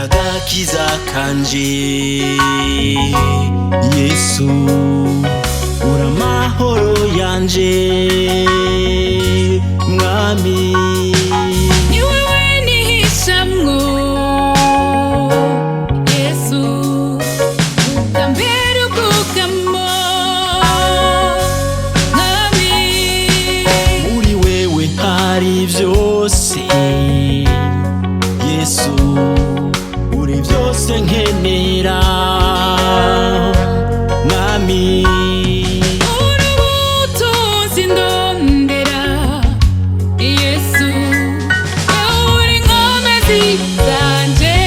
uragakiza kanje Yesu uramahoro yanje mwami ni wewe nihishamwo Yesu utambera ubwugamo mwami muri wewe hari vyose Yesu Urivyose nkenera mwami urubutunzi ndondera Yesu uri nkomezi zanje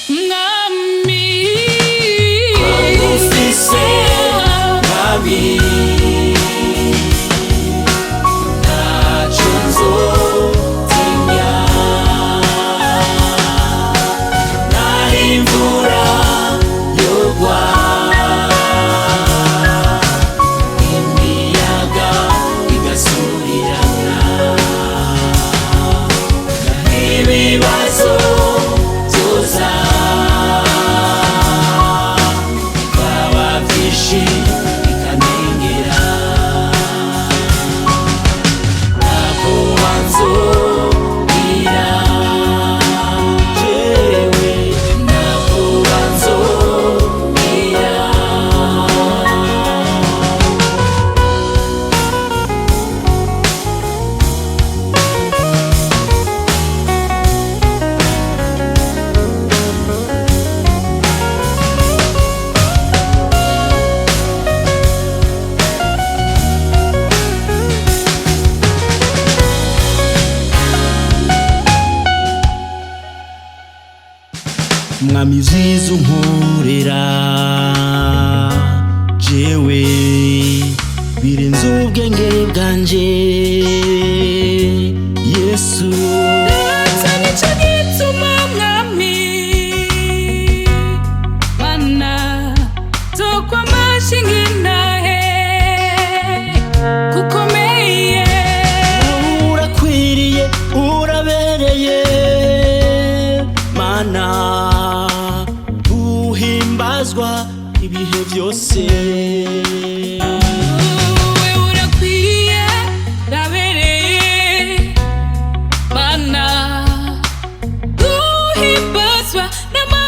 mwami ufise mwami ntaco nzotinya naho imvura yogwa imiyaga igasurirana naho ibibazo vyoza bikaba vyinshi bikanengera ntabwo banzobwira jewe ntabwo banzobwira mwami vyiza unkorera jewe birenze ubwenge bwanje Yesu ndetse nico gituma mwami mana zokwamashi nk'intahe kukomeye urakwiriye urabereye mana uhimbazwa ibihe vyose wowe urakwiye urabereye mana uhimbazwa n'amahanga